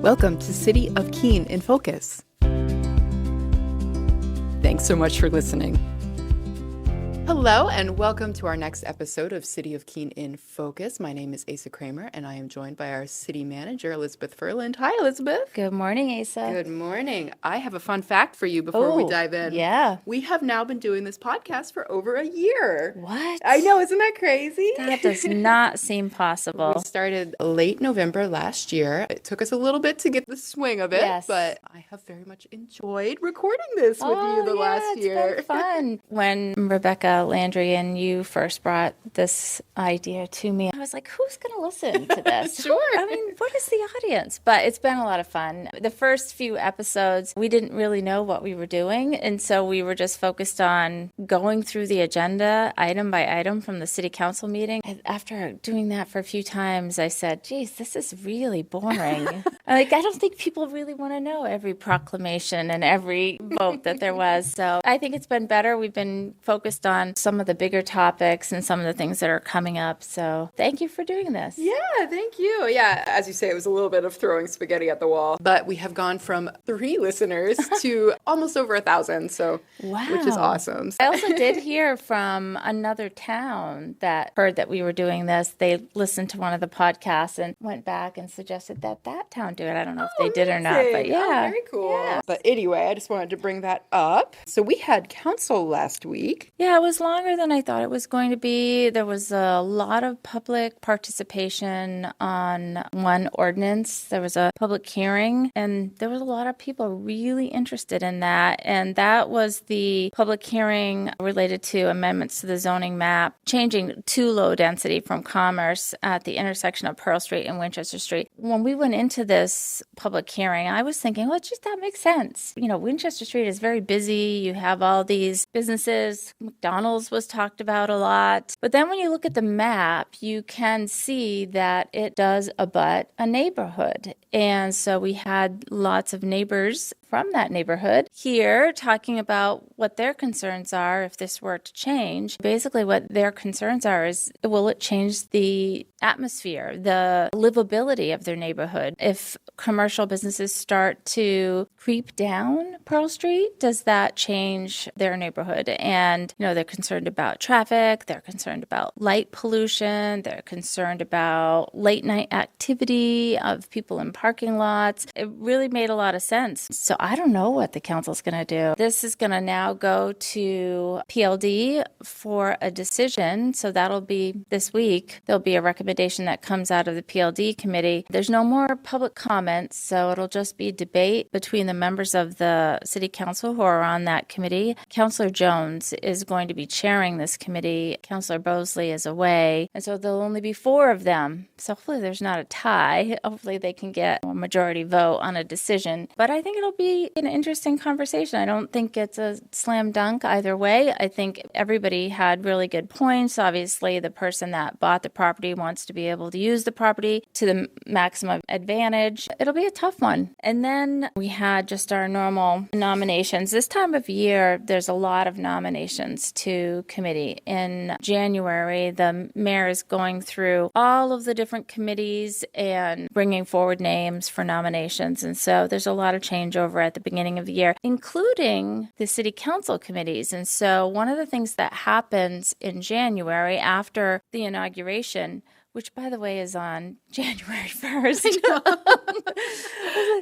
Welcome to City of Keene in Focus. Thanks so much for listening. Hello and welcome to our next episode of City of Keene in Focus. My name is Asa Kramer and I am joined by our city manager, Elizabeth Furland. Hi, Elizabeth. Good morning, Asa. Good morning. I have a fun fact for you before we dive in. Yeah. We have now been doing this podcast for over a year. What? I know, isn't that crazy? That does not seem possible. We started late November last year. It took us a little bit to get the swing of it, Yes. but I have very much enjoyed recording this with you the last year. It's been fun. When Rebecca Landry and you first brought this idea to me, I was like, who's going to listen to this? Sure. I mean, what is the audience? But it's been a lot of fun. The first few episodes, we didn't really know what we were doing. And so we were just focused on going through the agenda item by item from the city council meeting. And after doing that for a few times, I said, geez, this is really boring. I don't think people really want to know every proclamation and every vote that there was. So I think it's been better. We've been focused on some of the bigger topics and some of the things that are coming up. So thank you for doing this. Yeah, thank you. Yeah, as you say, it was a little bit of throwing spaghetti at the wall, but we have gone from 3 listeners to almost over 1,000. So, Wow. Which is awesome. I also did hear from another town that heard that we were doing this. They listened to one of the podcasts and went back and suggested that town do it. I don't know if they did or not, but yeah. Very cool. Yeah. But anyway, I just wanted to bring that up. So we had council last week. Yeah, it was longer than I thought it was going to be. There was a lot of public participation on one ordinance. There was a public hearing, and there was a lot of people really interested in that. And that was the public hearing related to amendments to the zoning map, changing to low density from commerce at the intersection of Pearl Street and Winchester Street. When we went into this public hearing, I was thinking, well, that makes sense. You know, Winchester Street is very busy. You have all these businesses. McDonald's was talked about a lot. But then when you look at the map, you can see that it does abut a neighborhood. And so we had lots of neighbors from that neighborhood here talking about what their concerns are if this were to change. Basically, what their concerns are is, will it change the atmosphere, the livability of their neighborhood? If commercial businesses start to creep down Pearl Street, does that change their neighborhood? And, they're concerned about traffic, they're concerned about light pollution, they're concerned about late night activity of people in parking lots. It really made a lot of sense. So I don't know what the council's going to do. This is going to now go to PLD for a decision. So that'll be this week. There'll be a recommendation that comes out of the PLD committee. There's no more public comments, so it'll just be debate between the members of the city council who are on that committee. Councilor Jones is going to be chairing this committee. Councilor Bosley is away, and so there'll only be 4 of them. So hopefully there's not a tie. Hopefully they can get a majority vote on a decision. But I think it'll be an interesting conversation. I don't think it's a slam dunk either way. I think everybody had really good points. Obviously, the person that bought the property wants to be able to use the property to the maximum advantage. It'll be a tough one. And then we had just our normal nominations. This time of year, there's a lot of nominations to committee. In January, the mayor is going through all of the different committees and bringing forward names for nominations. And so there's a lot of changeover at the beginning of the year, including the city council committees. And so one of the things that happens in January after the inauguration, which, by the way, is on January 1st.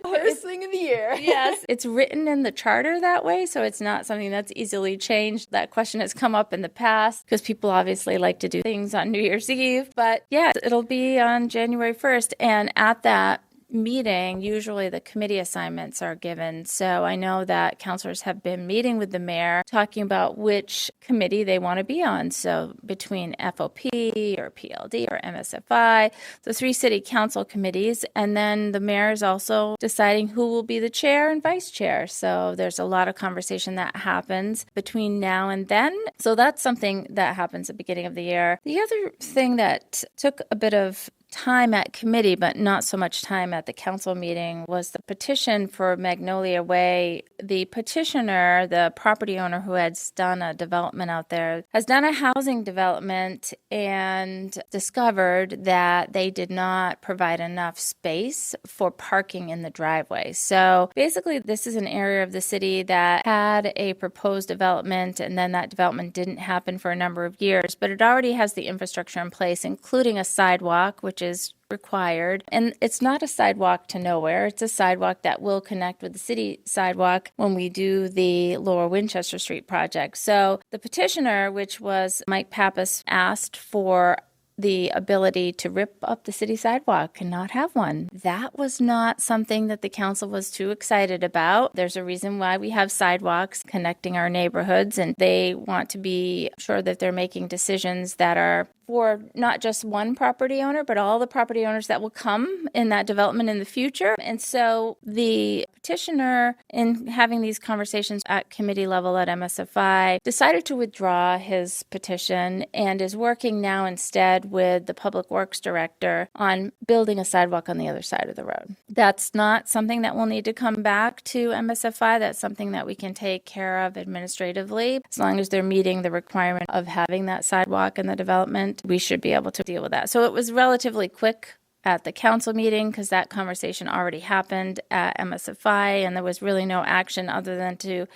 First thing of the year. Yes. It's written in the charter that way, so it's not something that's easily changed. That question has come up in the past because people obviously like to do things on New Year's Eve. But yeah, it'll be on January 1st. And at that meeting, usually the committee assignments are given. So I know that councilors have been meeting with the mayor, talking about which committee they want to be on. So between FOP or PLD or MSFI, the 3 city council committees, and then the mayor is also deciding who will be the chair and vice chair. So there's a lot of conversation that happens between now and then. So that's something that happens at the beginning of the year. The other thing that took a bit of time at committee, but not so much time at the council meeting, was the petition for Magnolia Way. The petitioner, the property owner who has done a development out there, has done a housing development and discovered that they did not provide enough space for parking in the driveway. So basically, this is an area of the city that had a proposed development, and then that development didn't happen for a number of years, but it already has the infrastructure in place, including a sidewalk, which is required. And it's not a sidewalk to nowhere. It's a sidewalk that will connect with the city sidewalk when we do the Lower Winchester Street project. So the petitioner, which was Mike Pappas, asked for the ability to rip up the city sidewalk and not have one. That was not something that the council was too excited about. There's a reason why we have sidewalks connecting our neighborhoods, and they want to be sure that they're making decisions that are for not just one property owner, but all the property owners that will come in that development in the future. And so the petitioner, in having these conversations at committee level at MSFI, decided to withdraw his petition and is working now instead with the Public Works Director on building a sidewalk on the other side of the road. That's not something that will need to come back to MSFI. That's something that we can take care of administratively. As long as they're meeting the requirement of having that sidewalk in the development, we should be able to deal with that. So it was relatively quick at the council meeting because that conversation already happened at MSFI, and there was really no action other than to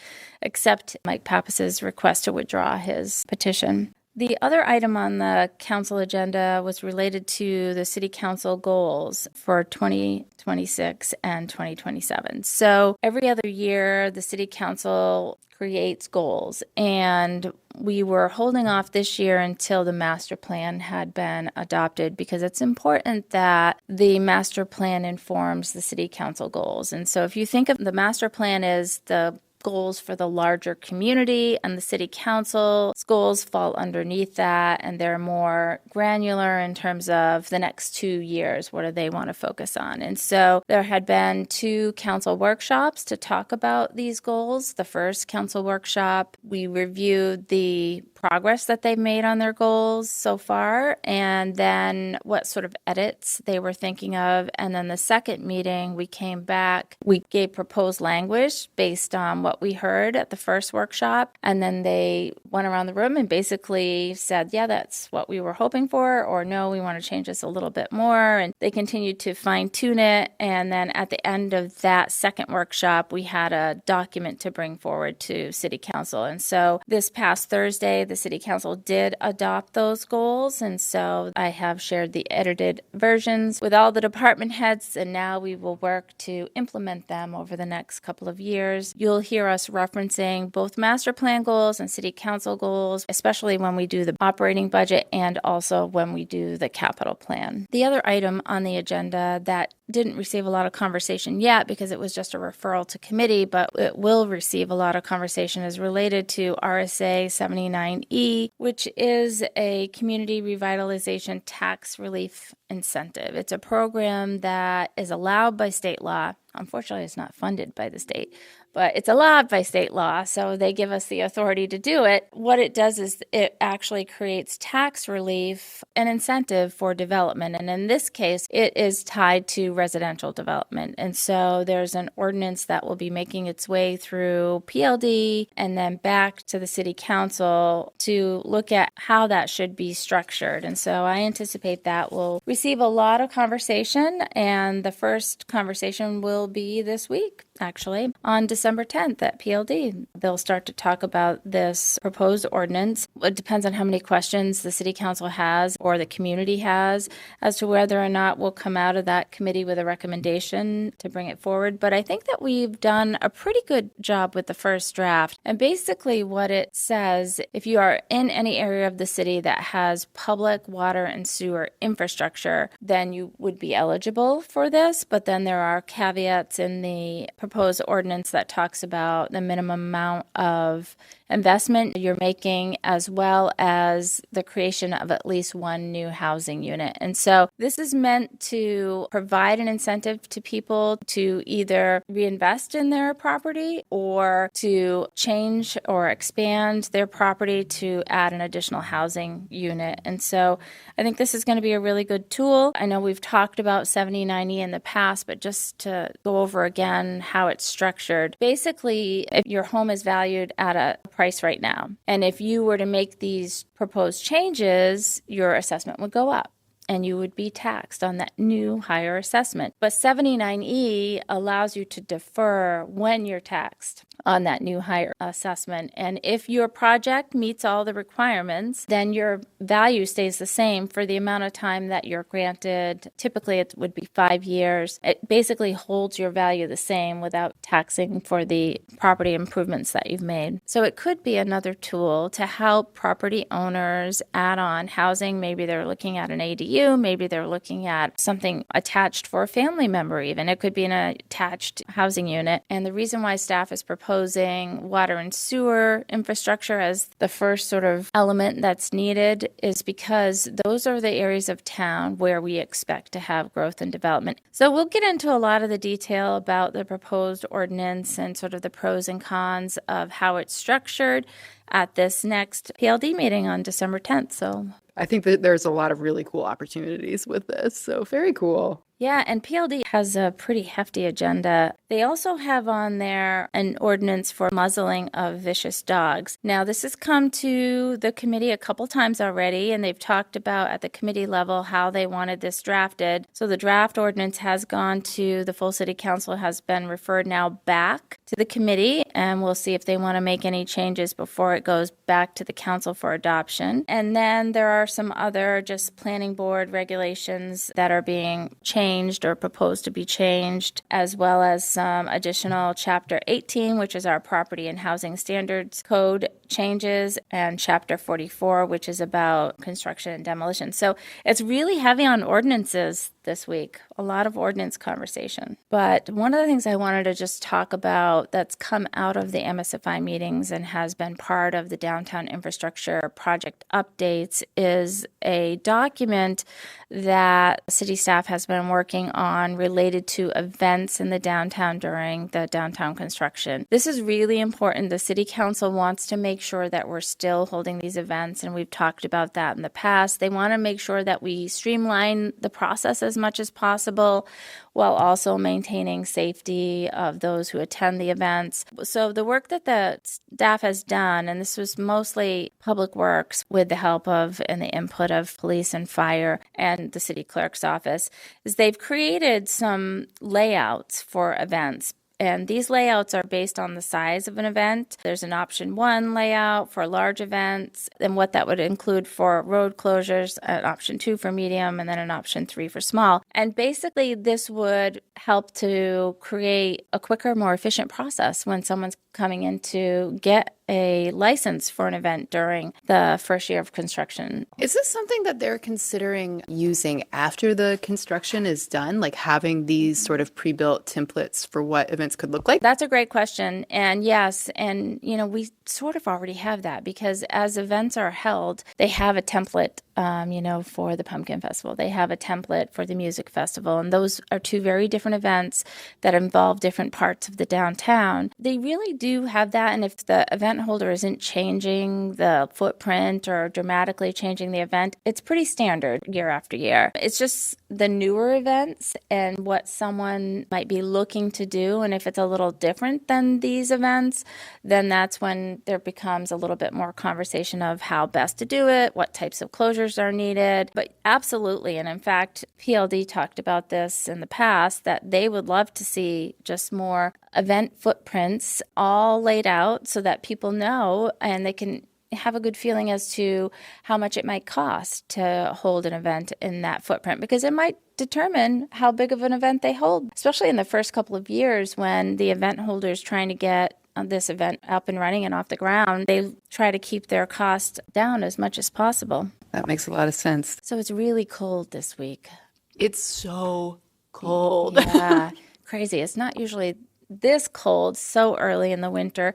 accept Mike Pappas's request to withdraw his petition. The other item on the council agenda was related to the city council goals for 2026 and 2027. So every other year, the city council creates goals, and we were holding off this year until the master plan had been adopted because it's important that the master plan informs the city council goals. And so if you think of the master plan as the goals for the larger community, and the city council's goals fall underneath that, and they're more granular in terms of the next 2 years. What do they want to focus on? And so there had been 2 council workshops to talk about these goals. The first council workshop, we reviewed the progress that they've made on their goals so far, and then what sort of edits they were thinking of. And then the second meeting, we came back, we gave proposed language based on what we heard at the first workshop, and then they went around the room and basically said, yeah, that's what we were hoping for, or no, we want to change this a little bit more. And they continued to fine tune it. And then at the end of that second workshop, we had a document to bring forward to City Council. And so this past Thursday, the City Council did adopt those goals. And so I have shared the edited versions with all the department heads, and now we will work to implement them over the next couple of years. You'll hear us referencing both master plan goals and City Council goals, especially when we do the operating budget and also when we do the capital plan. The other item on the agenda that didn't receive a lot of conversation yet because it was just a referral to committee, but it will receive a lot of conversation, is related to RSA 79E, which is a community revitalization tax relief incentive. It's a program that is allowed by state law. Unfortunately, it's not funded by the state, but it's allowed by state law, so they give us the authority to do it. What it does is it actually creates tax relief and incentive for development, and in this case, it is tied to residential development. And so there's an ordinance that will be making its way through PLD and then back to the City Council to look at how that should be structured. And so I anticipate that will receive a lot of conversation, and the first conversation will be this week, actually, on December 10th at PLD. They'll start to talk about this proposed ordinance. It depends on how many questions the City Council has or the community has as to whether or not we'll come out of that committee with a recommendation to bring it forward. But I think that we've done a pretty good job with the first draft. And basically what it says, if you are in any area of the city that has public water and sewer infrastructure, then you would be eligible for this. But then there are caveats in the proposed ordinance that talks about the minimum amount of investment you're making, as well as the creation of at least one new housing unit. And so this is meant to provide an incentive to people to either reinvest in their property or to change or expand their property to add an additional housing unit. And so I think this is going to be a really good tool. I know we've talked about 70/90 in the past, but just to go over again how it's structured. Basically, if your home is valued at a price right now, and if you were to make these proposed changes, your assessment would go up and you would be taxed on that new higher assessment. But 79E allows you to defer when you're taxed on that new higher assessment. And if your project meets all the requirements, then your value stays the same for the amount of time that you're granted. Typically, it would be 5 years. It basically holds your value the same without taxing for the property improvements that you've made. So it could be another tool to help property owners add on housing. Maybe they're looking at an ADU. Maybe they're looking at something attached for a family member even. It could be an attached housing unit. And the reason why staff is proposing water and sewer infrastructure as the first sort of element that's needed is because those are the areas of town where we expect to have growth and development. So we'll get into a lot of the detail about the proposed ordinance and sort of the pros and cons of how it's structured at this next PLD meeting on December 10th. So I think that there's a lot of really cool opportunities with this. So very cool. Yeah, and PLD has a pretty hefty agenda. They also have on there an ordinance for muzzling of vicious dogs. Now, this has come to the committee a couple times already, and they've talked about at the committee level how they wanted this drafted. So the draft ordinance has gone to the full city council, has been referred now back to the committee, and we'll see if they want to make any changes before it goes back to the council for adoption. And then there are some other just planning board regulations that are being changed or proposed to be changed, as well as some additional Chapter 18, which is our Property and Housing Standards Code changes, and Chapter 44, which is about construction and demolition. So it's really heavy on ordinances this week, a lot of ordinance conversation. But one of the things I wanted to just talk about that's come out of the MSFI meetings and has been part of the downtown infrastructure project updates is a document that city staff has been working on related to events in the downtown during the downtown construction. This is really important. The city council wants to make sure that we're still holding these events, and we've talked about that in the past. They want to make sure that we streamline the process as much as possible while also maintaining safety of those who attend the events. So the work that the staff has done, and this was mostly public works with the help of and the input of police and fire and the city clerk's office, is they've created some layouts for events. And these layouts are based on the size of an event. There's an option 1 layout for large events, and what that would include for road closures, an option 2 for medium, and then an option 3 for small. And basically, this would help to create a quicker, more efficient process when someone's coming in to get a license for an event during the first year of construction. Is this something that they're considering using after the construction is done, like having these sort of pre-built templates for what events could look like? That's a great question. And yes, and we sort of already have that because as events are held, they have a template for the Pumpkin Festival. They have a template for the music festival. And those are two very different events that involve different parts of the downtown. They really do have that. And if the event holder isn't changing the footprint or dramatically changing the event, it's pretty standard year after year. It's just the newer events and what someone might be looking to do. And if it's a little different than these events, then that's when there becomes a little bit more conversation of how best to do it, what types of closures are needed. But absolutely, and in fact, PLD talked about this in the past, that they would love to see just more event footprints all laid out so that people know and they can have a good feeling as to how much it might cost to hold an event in that footprint, because it might determine how big of an event they hold, especially in the first couple of years when the event holder is trying to get this event up and running and off the ground. They try to keep their costs down as much as possible. That makes a lot of sense. So it's really cold this week. It's so cold. Yeah, crazy. It's not usually this cold so early in the winter.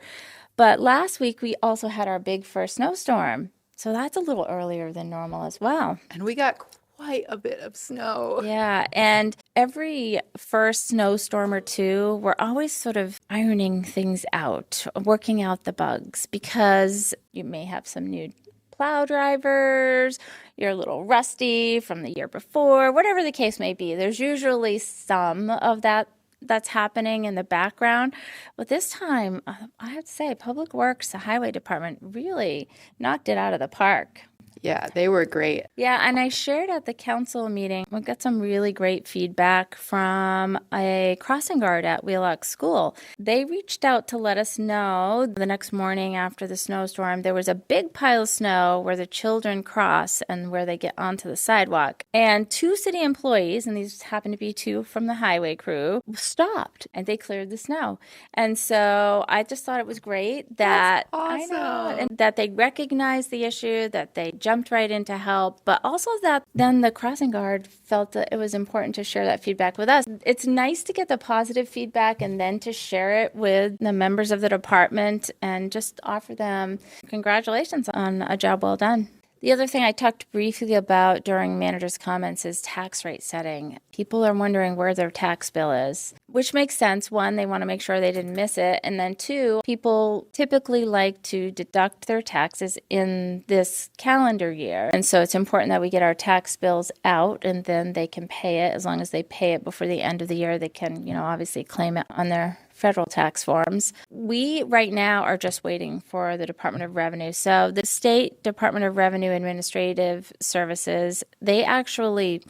But last week we also had our big first snowstorm. So that's a little earlier than normal as well. And we got quite a bit of snow. Yeah, and every first snowstorm or two, we're always sort of ironing things out, working out the bugs, because you may have some new plow drivers, you're a little rusty from the year before, whatever the case may be. There's usually some of that that's happening in the background. But this time, I have to say, Public Works, the Highway Department really knocked it out of the park. Yeah, they were great. Yeah, and I shared at the council meeting, we got some really great feedback from a crossing guard at Wheelock School. They reached out to let us know the next morning after the snowstorm, there was a big pile of snow where the children cross and where they get onto the sidewalk. And two city employees, and these happen to be two from the highway crew, stopped and they cleared the snow. And so I just thought it was great that That's awesome. I know, and that they recognized the issue, that they jumped right in to help, but also that then the crossing guard felt that it was important to share that feedback with us. It's nice to get the positive feedback and then to share it with the members of the department and just offer them congratulations on a job well done. The other thing I talked briefly about during manager's comments is tax rate setting. People are wondering where their tax bill is, which makes sense. One, they want to make sure they didn't miss it. And then two, people typically like to deduct their taxes in this calendar year. And so it's important that we get our tax bills out and then they can pay it. As long as they pay it before the end of the year, they can, obviously claim it on their federal tax forms. We right now are just waiting for the Department of Revenue. So the State Department of Revenue Administrative Services, they actually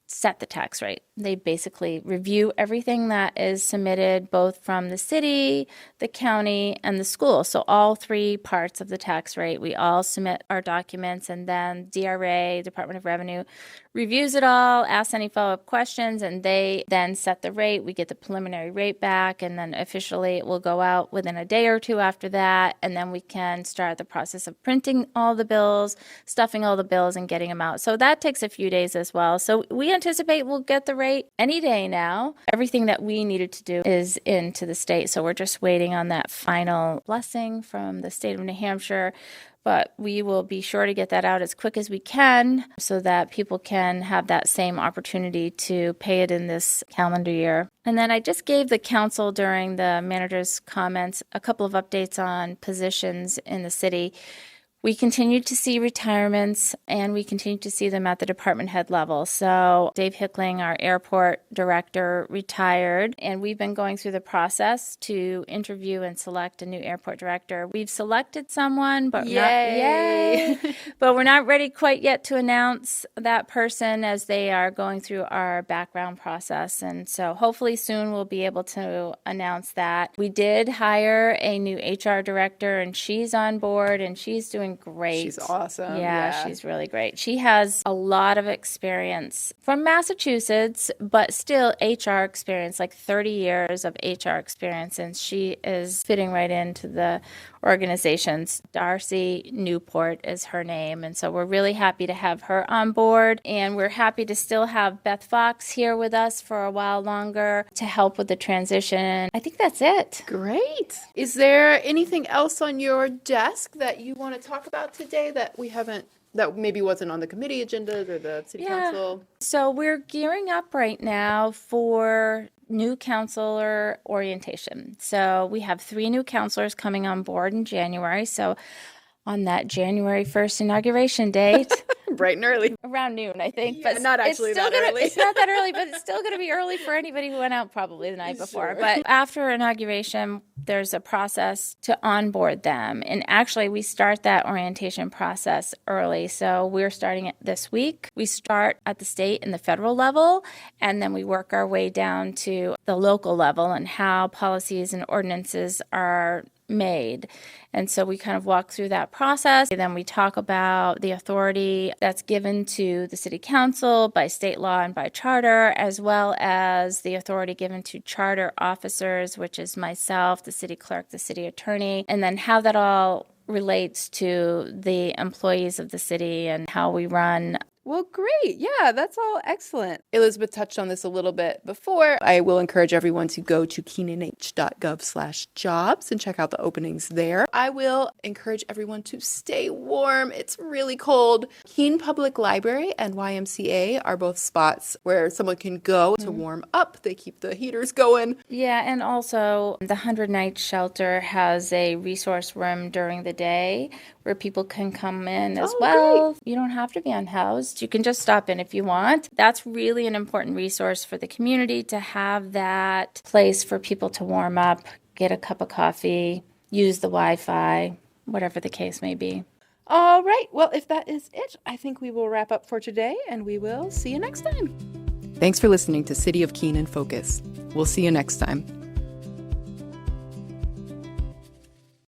set the tax rate. They basically review everything that is submitted both from the city, the county, and the school. So all three parts of the tax rate, we all submit our documents, and then DRA, Department of Revenue, reviews it all, asks any follow-up questions, and they then set the rate. We get the preliminary rate back, and then officially it will go out within a day or two after that, and then we can start the process of printing all the bills, stuffing all the bills, and getting them out. So that takes a few days as well. So we anticipate we'll get the rate any day now. Everything that we needed to do is into the state, so we're just waiting on that final blessing from the state of New Hampshire. But we will be sure to get that out as quick as we can so that people can have that same opportunity to pay it in this calendar year. And then I just gave the council during the manager's comments a couple of updates on positions in the city. We continue to see retirements, and we continue to see them at the department head level. So Dave Hickling, our airport director, retired, and we've been going through the process to interview and select a new airport director. We've selected someone, but but we're not ready quite yet to announce that person as they are going through our background process. And so hopefully soon we'll be able to announce that. We did hire a new HR director, and she's on board, and she's doing great. She's awesome. Yeah, she's really great. She has a lot of experience from Massachusetts, but still HR experience, like 30 years of HR experience, and she is fitting right into the organizations. Darcy Newport is her name, and so we're really happy to have her on board, and we're happy to still have Beth Fox here with us for a while longer to help with the transition. I think that's it. Great. Is there anything else on your desk that you want to talk about today that we haven't, that maybe wasn't on the committee agenda or the city council? So we're gearing up right now for new counselor orientation. So we have 3 new counselors coming on board in January. So on that January 1st inauguration date, bright and early, around noon, I think. Yeah, but not actually that early. It's not that early, but it's still going to be early for anybody who went out probably the night before. But after inauguration, there's a process to onboard them. And actually, we start that orientation process early. So we're starting it this week. We start at the state and the federal level, and then we work our way down to the local level and how policies and ordinances are made. And so we kind of walk through that process. And then we talk about the authority that's given to the city council by state law and by charter, as well as the authority given to charter officers, which is myself, the city clerk, the city attorney, and then how that all relates to the employees of the city and how we run Well, great. Yeah, that's all excellent. Elizabeth touched on this a little bit before. I will encourage everyone to go to keenanh.gov/jobs and check out the openings there. I will encourage everyone to stay warm. It's really cold. Keene Public Library and YMCA are both spots where someone can go to warm up. They keep the heaters going. Yeah, and also the 100 Night Shelter has a resource room during the day where people can come in as well. Great. You don't have to be unhoused. You can just stop in if you want. That's really an important resource for the community, to have that place for people to warm up, get a cup of coffee, use the Wi-Fi, whatever the case may be. All right. Well, if that is it, I think we will wrap up for today, and we will see you next time. Thanks for listening to City of Keene in Focus. We'll see you next time.